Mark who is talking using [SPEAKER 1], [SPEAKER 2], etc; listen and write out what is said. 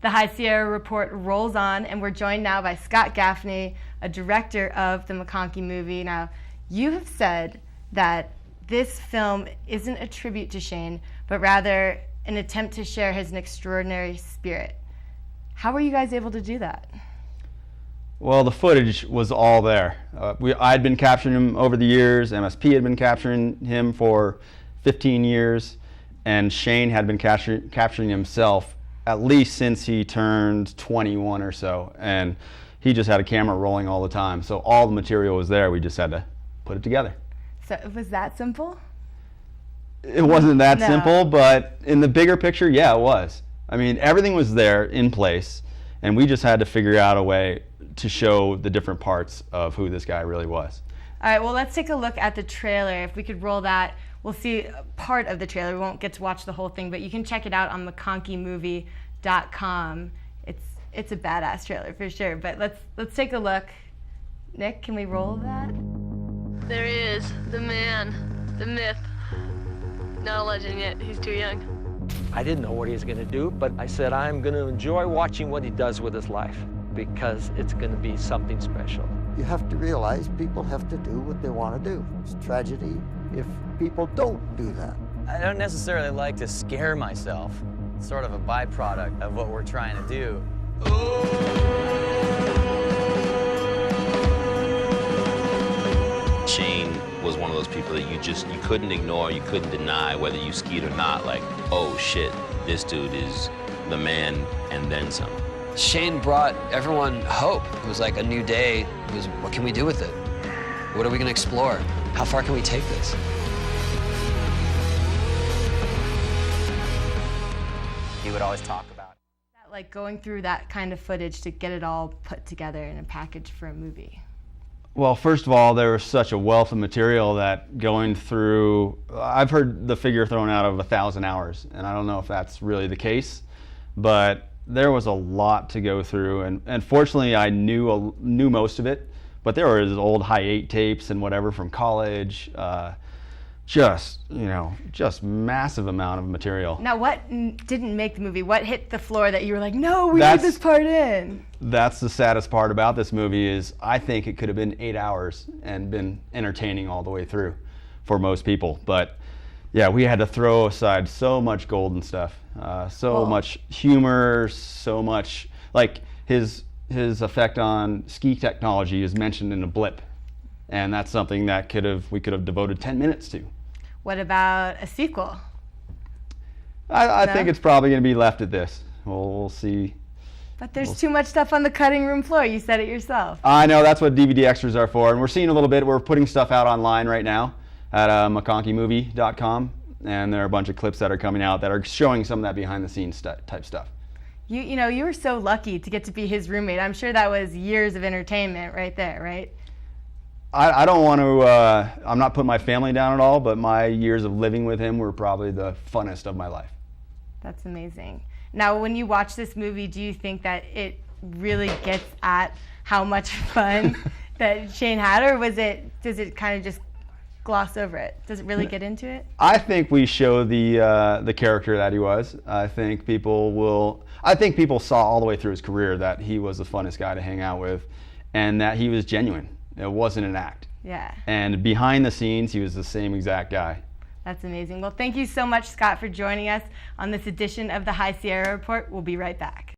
[SPEAKER 1] The High Sierra Report rolls on, and we're joined now by Scott Gaffney, a director of the McConkey movie. Now, you have said that this film isn't a tribute to Shane, but rather an attempt to share his extraordinary spirit. How were you guys able to do that?
[SPEAKER 2] Well, the footage was all there. I'd been capturing him over the years. MSP had been capturing him for 15 years, and Shane had been capturing himself at least since he turned 21 or so, and he just had a camera rolling all the time. So all the material was there. We just had to put it together.
[SPEAKER 1] So it was that simple?
[SPEAKER 2] It wasn't that simple, but in the bigger picture, yeah, it was. I mean, everything was there in place, and we just had to figure out a way to show the different parts of who this guy really was.
[SPEAKER 1] All right, well, let's take a look at the trailer. If we could roll that, we'll see part of the trailer. We won't get to watch the whole thing, but you can check it out on McConkeymovie.com. It's a badass trailer for sure, but let's take a look. Nick, can we roll that?
[SPEAKER 3] There he is, the man, the myth. Not a legend yet, he's too young.
[SPEAKER 4] I didn't know what he was going to do, but I said I'm going to enjoy watching what he does with his life because it's going to be something special.
[SPEAKER 5] You have to realize people have to do what they want to do. It's tragedy if people don't do that.
[SPEAKER 6] I don't necessarily like to scare myself. It's sort of a byproduct of what we're trying to do.
[SPEAKER 7] Shane was one of those people that you couldn't ignore, you couldn't deny whether you skied or not. Like, oh shit, this dude is the man and then some.
[SPEAKER 8] Shane brought everyone hope. It was like a new day. It was, what can we do with it? What are we going to explore? How far can we take this?
[SPEAKER 6] He would always talk about
[SPEAKER 1] it. Like going through that kind of footage to get it all put together in a package for a movie.
[SPEAKER 2] Well, first of all, there was such a wealth of material that going through, I've heard the figure thrown out of 1,000 hours, and I don't know if that's really the case, but there was a lot to go through, and fortunately I knew most of it, but there was old high-8 tapes and whatever from college, just massive amount of material.
[SPEAKER 1] Now, what didn't make the movie? What hit the floor that you were like, no, we need this part in?
[SPEAKER 2] That's the saddest part about this movie is I think it could have been 8 hours and been entertaining all the way through for most people. But yeah, we had to throw aside so much golden stuff, so much humor, so much, like his effect on ski technology is mentioned in a blip. And that's something that we could have devoted 10 minutes to.
[SPEAKER 1] What about a sequel?
[SPEAKER 2] I think it's probably going to be left at this. We'll see.
[SPEAKER 1] But there's too much stuff on the cutting room floor. You said it yourself.
[SPEAKER 2] I know, that's what DVD extras are for. And we're seeing a little bit. We're putting stuff out online right now at McConkeymovie.com. And there are a bunch of clips that are coming out that are showing some of that behind-the-scenes type stuff.
[SPEAKER 1] You were so lucky to get to be his roommate. I'm sure that was years of entertainment right there, right?
[SPEAKER 2] I don't want to, I'm not putting my family down at all, but my years of living with him were probably the funnest of my life.
[SPEAKER 1] That's amazing. Now, when you watch this movie, do you think that it really gets at how much fun that Shane had, or does it kind of just gloss over it? Does it really get into it?
[SPEAKER 2] I think we show the character that he was. I think people saw all the way through his career that he was the funnest guy to hang out with and that he was genuine. It wasn't an act.
[SPEAKER 1] Yeah.
[SPEAKER 2] And behind the scenes, he was the same exact guy.
[SPEAKER 1] That's amazing. Well, thank you so much, Scott, for joining us on this edition of the High Sierra Report. We'll be right back.